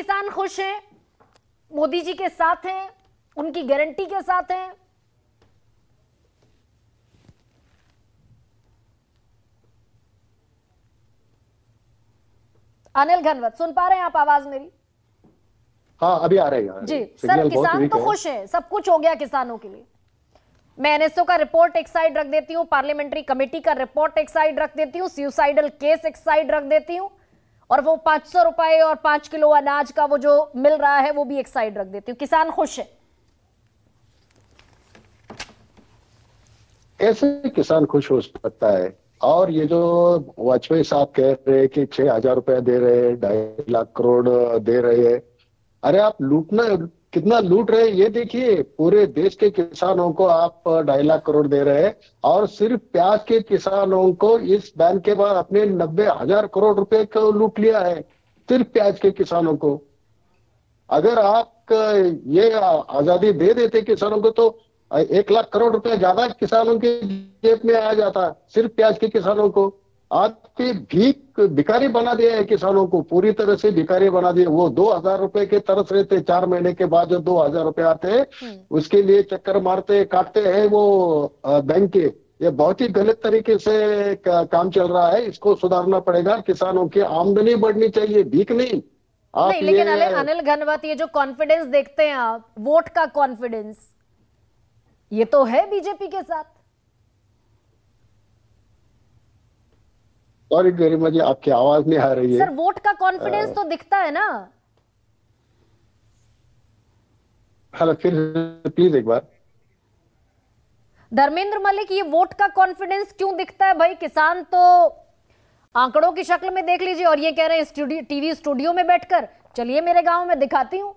किसान खुश हैं, मोदी जी के साथ हैं, उनकी गारंटी के साथ हैं? अनिल घनवत, सुन पा रहे हैं आप आवाज मेरी? हाँ, अभी आ रही है जी सर, किसान तो खुश है, सब कुछ हो गया किसानों के लिए। मैं एनएसओ का रिपोर्ट एक साइड रख देती हूँ, पार्लियामेंट्री कमेटी का रिपोर्ट एक साइड रख देती हूँ, सुसाइडल केस एक साइड रख देती हूँ, और वो 500 रुपए और 5 किलो अनाज का वो जो मिल रहा है वो भी एक साइड रख देती हूँ। किसान खुश है? कैसे किसान खुश हो सकता है? और ये जो वाजपेयी साहब कह रहे हैं कि 6,000 रुपए दे रहे हैं, 2.5 लाख करोड़ दे रहे हैं। अरे आप लूटना, कितना लूट रहे हैं ये देखिए। पूरे देश के किसानों को आप 2.5 लाख करोड़ दे रहे हैं, और सिर्फ प्याज के किसानों को इस बैन के बाद अपने 90,000 करोड़ रुपए को लूट लिया है, सिर्फ प्याज के किसानों को। अगर आप ये आजादी दे देते किसानों को तो 1 लाख करोड़ रुपए ज्यादा किसानों के जेब में आ जाता, सिर्फ प्याज के किसानों को। आपके भिखारी बना दिया है किसानों को, पूरी तरह से भिखारी बना दिया। वो 2,000 रुपए के तरस रहते, 4 महीने के बाद जो 2,000 रुपए आते हैं उसके लिए चक्कर मारते काटते हैं वो बैंक के। ये बहुत ही गलत तरीके से काम चल रहा है, इसको सुधारना पड़ेगा। किसानों की आमदनी बढ़नी चाहिए, भीख नहीं। नहीं, लेकिन अनिल घनवत, ये जो कॉन्फिडेंस देखते हैं आप, वोट का कॉन्फिडेंस, ये तो है बीजेपी के साथ। सॉरी गरिमा जी, आपकी आवाज नहीं आ रही है। सर, वोट का कॉन्फिडेंस तो दिखता है ना। हेलो, फिर प्लीज एक बार। धर्मेंद्र मलिक, ये वोट का कॉन्फिडेंस क्यों दिखता है भाई? किसान तो आंकड़ों की शक्ल में देख लीजिए, और ये कह रहे हैं टीवी स्टूडियो में बैठकर, चलिए मेरे गांव में दिखाती हूँ।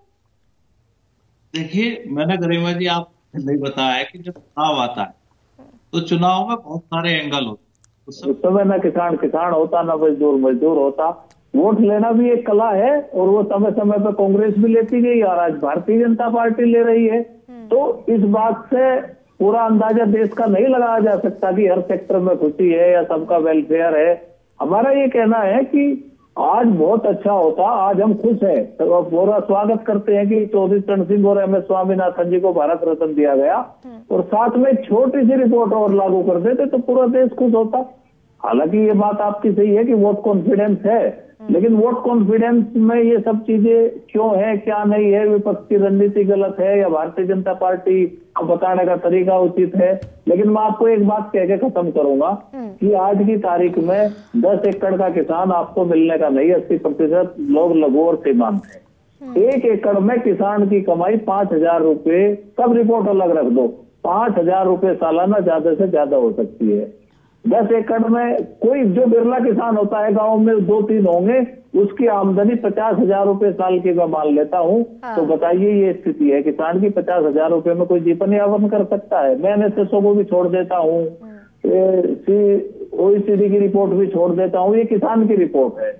देखिए, मैंने गरिमा जी आप नहीं बताया कि जब चुनाव आता है तो चुनाव में बहुत सारे एंगल होते हैं। उस समय ना किसान किसान होता, ना मजदूर मजदूर होता। वोट लेना भी एक कला है, और वो समय समय पर कांग्रेस भी लेती गई और आज भारतीय जनता पार्टी ले रही है। तो इस बात से पूरा अंदाजा देश का नहीं लगाया जा सकता कि हर सेक्टर में खुशी है या सबका वेलफेयर है। हमारा ये कहना है कि आज बहुत अच्छा होता, आज हम खुश हैं, तो पूरा स्वागत करते हैं कि चौधरी चरण सिंह और एम एस स्वामीनाथन जी को भारत रत्न दिया गया, और साथ में छोटी सी रिपोर्ट और लागू कर देते तो पूरा देश खुश होता। हालांकि ये बात आपकी सही है कि वोट कॉन्फिडेंस है, लेकिन वोट कॉन्फिडेंस में ये सब चीजें क्यों है, क्या नहीं है, विपक्ष की रणनीति गलत है या भारतीय जनता पार्टी को बताने का तरीका उचित है। लेकिन मैं आपको एक बात कह के खत्म करूंगा कि आज की तारीख में 10 एकड़ का किसान आपको मिलने का नहीं, 80% लोग लघु और सीमांत है। 1 एकड़ में किसान की कमाई 5,000 रुपए, सब रिपोर्ट अलग रख दो, 5,000 रुपए सालाना ज्यादा से ज्यादा हो सकती है। 10 एकड़ में कोई जो बिरला किसान होता है, गांव में 2-3 होंगे, उसकी आमदनी 50,000 रुपए साल की मैं मान लेता हूँ। तो बताइए, ये स्थिति है किसान की, 50,000 रुपए में कोई जीवन यापन कर सकता है? मैं एनएसएसओ को भी छोड़ देता हूँ, ओईसीडी की रिपोर्ट भी छोड़ देता हूँ, ये किसान की रिपोर्ट है।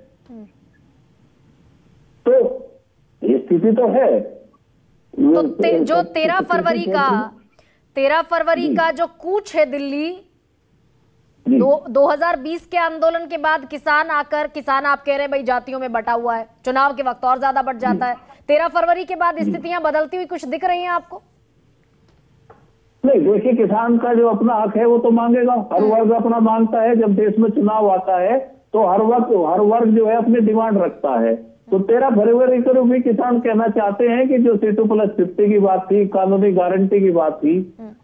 तो ये स्थिति तो है। तो जो 13 फरवरी का जो कूच है दिल्ली, 2020 के आंदोलन के बाद किसान आप कह रहे हैं भाई जातियों में बटा हुआ है, चुनाव के वक्त और ज्यादा बढ़ जाता है। 13 फरवरी के बाद स्थितियां बदलती हुई कुछ दिख रही हैं आपको? नहीं, देखिए, किसान का जो अपना हक है वो तो मांगेगा, हर वर्ग अपना मांगता है। जब देश में चुनाव आता है तो हर वर्ग जो है अपनी डिमांड रखता है। तो 13 फरवरी को भी किसान कहना चाहते हैं कि जो C2+50 की बात थी, कानूनी गारंटी की बात थी,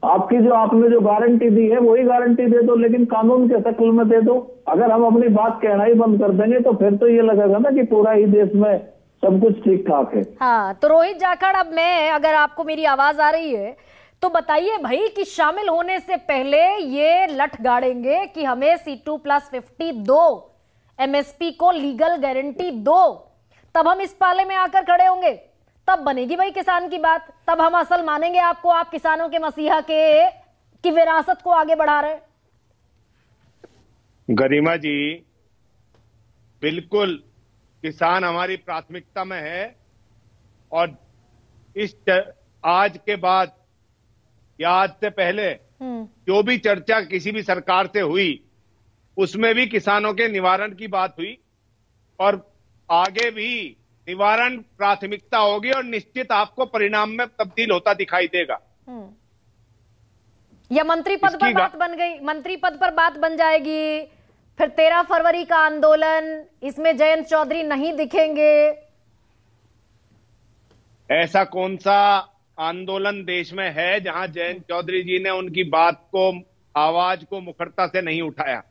आपने जो गारंटी दी है वही गारंटी दे दो, लेकिन कानून के शक्ल में दे दो। अगर हम अपनी बात कहना ही बंद कर देंगे तो फिर तो ये लगेगा ना कि पूरा ही देश में सब कुछ ठीक ठाक है। हाँ, तो रोहित जाखड़, अब अगर आपको मेरी आवाज आ रही है तो बताइए भाई कि शामिल होने से पहले ये लठ गाड़ेंगे कि हमें C2+50 दो, MSP को लीगल गारंटी दो, तब हम इस पाले में आकर खड़े होंगे, तब बनेगी भाई किसान की बात, तब हम असल मानेंगे आपको, आप किसानों के मसीहा की विरासत को आगे बढ़ा रहे। गरिमा जी, बिल्कुल किसान हमारी प्राथमिकता में है, और आज के बाद या आज से पहले जो भी चर्चा किसी भी सरकार से हुई उसमें भी किसानों के निवारण की बात हुई, और आगे भी निवारण प्राथमिकता होगी और निश्चित आपको परिणाम में तब्दील होता दिखाई देगा। या मंत्री पद पर बात बन गई, मंत्री पद पर बात बन जाएगी, फिर 13 फरवरी का आंदोलन, इसमें जयंत चौधरी नहीं दिखेंगे। ऐसा कौन सा आंदोलन देश में है जहां जयंत चौधरी जी ने उनकी बात को, आवाज को मुखरता से नहीं उठाया?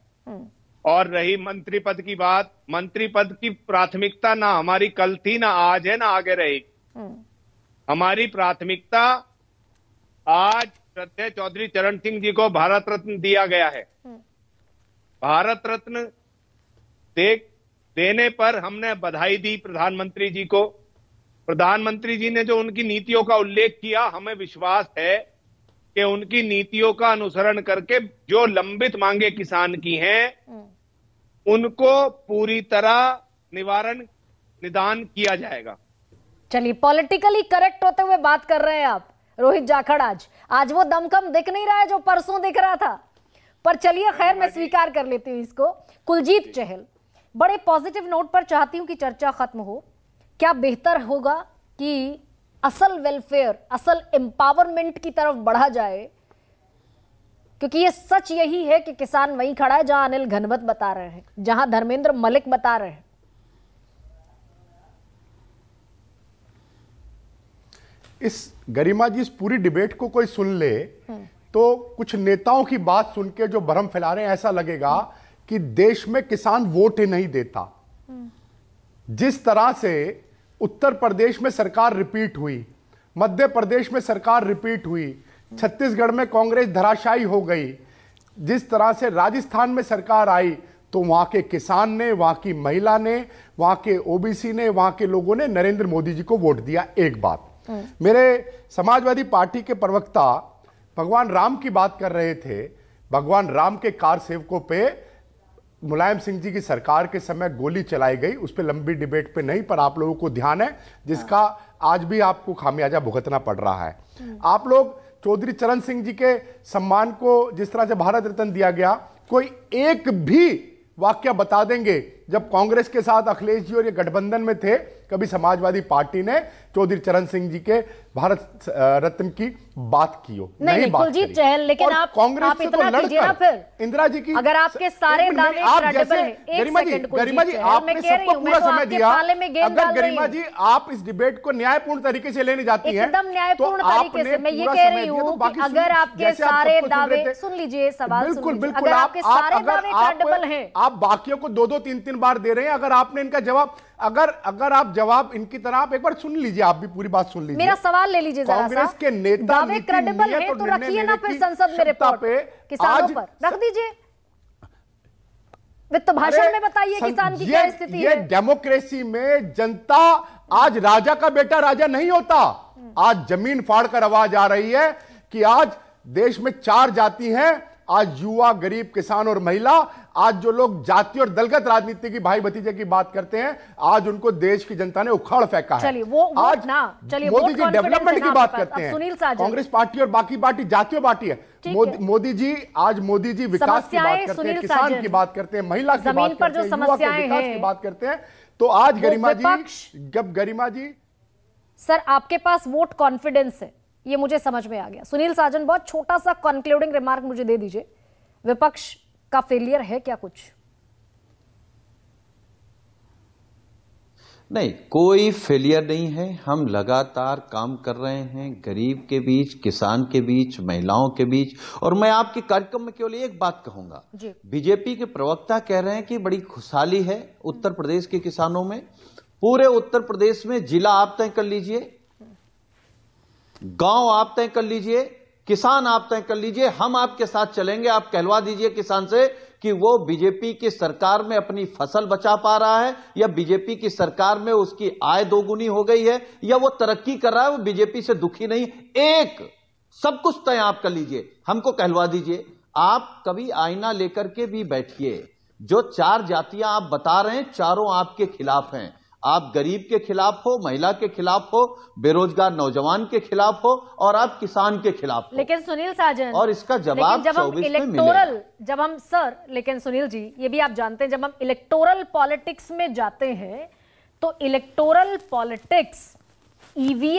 और रही मंत्री पद की बात, मंत्री पद की प्राथमिकता ना हमारी कल थी, ना आज है, ना आगे रहेगी। हमारी प्राथमिकता आज श्रद्धेय चौधरी चरण सिंह जी को भारत रत्न दिया गया है। भारत रत्न देने पर हमने बधाई दी प्रधानमंत्री जी को। प्रधानमंत्री जी ने जो उनकी नीतियों का उल्लेख किया, हमें विश्वास है कि उनकी नीतियों का अनुसरण करके जो लंबित मांगे किसान की हैं, उनको पूरी तरह निदान किया जाएगा। चलिए, पॉलिटिकली करेक्ट होते हुए बात कर रहे हैं आप रोहित जाखड़। आज वो दमखम दिख नहीं रहा है जो परसों दिख रहा था, पर चलिए खैर, मैं स्वीकार कर लेती हूं इसको। कुलजीत चहल, बड़े पॉजिटिव नोट पर चाहती हूं कि चर्चा खत्म हो। क्या बेहतर होगा कि असल वेलफेयर, असल एम्पावरमेंट की तरफ बढ़ा जाए? क्योंकि ये सच यही है कि किसान वहीं खड़ा है जहां अनिल घनवत बता रहे हैं, जहां धर्मेंद्र मलिक बता रहे हैं। इस गरिमा जी, इस पूरी डिबेट को कोई सुन ले तो कुछ नेताओं की बात सुन के जो भ्रम फैला रहे हैं, ऐसा लगेगा कि देश में किसान वोट ही नहीं देता। जिस तरह से उत्तर प्रदेश में सरकार रिपीट हुई, मध्य प्रदेश में सरकार रिपीट हुई, छत्तीसगढ़ में कांग्रेस धराशायी हो गई, जिस तरह से राजस्थान में सरकार आई, तो वहां के किसान ने, वहां की महिला ने, वहां के ओबीसी ने, वहां के लोगों ने नरेंद्र मोदी जी को वोट दिया। एक बात, मेरे समाजवादी पार्टी के प्रवक्ता भगवान राम की बात कर रहे थे। भगवान राम के कार सेवकों पे मुलायम सिंह जी की सरकार के समय गोली चलाई गई, उस पर लंबी डिबेट पे नहीं, पर आप लोगों को ध्यान है, जिसका आज भी आपको खामियाजा भुगतना पड़ रहा है। आप लोग चौधरी चरण सिंह जी के सम्मान को जिस तरह से भारत रत्न दिया गया, कोई एक भी वाक्य बता देंगे जब कांग्रेस के साथ अखिलेश जी और ये गठबंधन में थे, कभी समाजवादी पार्टी ने चौधरी चरण सिंह जी के भारत रत्न की बात की हो? नहीं, कुलजीत चहल, लेकिन आप इतना कीजिए ना फिर। इंदिरा जी की, अगर आपके सारे दावे क्रेडिबल हैं, गरिमा जी, आपने सबको पूरा समय दिया। अगर गरिमा जी आप इस डिबेट को न्यायपूर्ण तरीके से लेने जाती हैं, एकदम न्यायपूर्ण तरीके से, मैं ये कह रही हूँ कि अगर आपके सारे दावे, सुन लीजिए सवाल, बिल्कुल बिल्कुल, अगर आपके सारे दावे क्रेडिबल हैं, आप बाकियों को 2-2, 3-3 बार दे रहे हैं। अगर आपने इनका जवाब, अगर आप जवाब इनकी तरह, आप एक बार सुन लीजिए, आप भी पूरी बात सुन लीजिए, मेरा सवाल ले लीजिए जरा सा। कांग्रेस के नेता दावे क्रेडिबल है तो रखिए ना फिर संसद में रिपोर्ट किसानों पर रख दीजिए, वित्त भाषण में बताइए किसान की क्या स्थिति है। डेमोक्रेसी में जनता, आज राजा का बेटा राजा नहीं होता। आज जमीन फाड़ कर आवाज आ रही है कि आज देश में 4 जाति हैं। आज युवा, गरीब, किसान और महिला, आज जो लोग जाति और दलगत राजनीति की भाई भतीजे की बात करते हैं, आज उनको देश की जनता ने उखाड़ फेंका है। चलिए वो आज ना, चलिए मोदी जी डेवलपमेंट की बात करते हैं, सुनील साजन, कांग्रेस पार्टी और बाकी पार्टी जातीय पार्टी है। मोदी जी विकास की बात करते हैं, किसान की बात करते हैं, महिला की बात करते हैं, युवा के विकास की बात करते हैं। तो आज गरिमा जी, सर आपके पास वोट कॉन्फिडेंस है, ये मुझे समझ में आ गया। सुनील साजन, बहुत छोटा सा कंक्लूडिंग रिमार्क मुझे दे दीजिए, विपक्ष का फेलियर है क्या कुछ? नहीं, कोई फेलियर नहीं है। हम लगातार काम कर रहे हैं गरीब के बीच, किसान के बीच, महिलाओं के बीच। और मैं आपके कार्यक्रम में केवल एक बात कहूंगा, बीजेपी के प्रवक्ता कह रहे हैं कि बड़ी खुशहाली है उत्तर प्रदेश के किसानों में। पूरे उत्तर प्रदेश में जिला आप तय कर लीजिए, गांव आप तय कर लीजिए, किसान आप तय कर लीजिए, हम आपके साथ चलेंगे। आप कहलवा दीजिए किसान से कि वो बीजेपी की सरकार में अपनी फसल बचा पा रहा है, या बीजेपी की सरकार में उसकी आय दोगुनी हो गई है, या वो तरक्की कर रहा है, वो बीजेपी से दुखी नहीं। एक सब कुछ तय आप कर लीजिए, हमको कहलवा दीजिए। आप कभी आईना लेकर के भी बैठिए। जो 4 जातियां आप बता रहे हैं, चारों आपके खिलाफ हैं। आप गरीब के खिलाफ हो, महिला के खिलाफ हो, बेरोजगार नौजवान के खिलाफ हो, और आप किसान के खिलाफ हो। लेकिन सुनील साजन, और इसका जवाब 24 में मिलेगा। लेकिन सुनील जी, ये भी आप जानते हैं, जब हम इलेक्टोरल पॉलिटिक्स में जाते हैं तो इलेक्टोरल पॉलिटिक्स, ईवीएम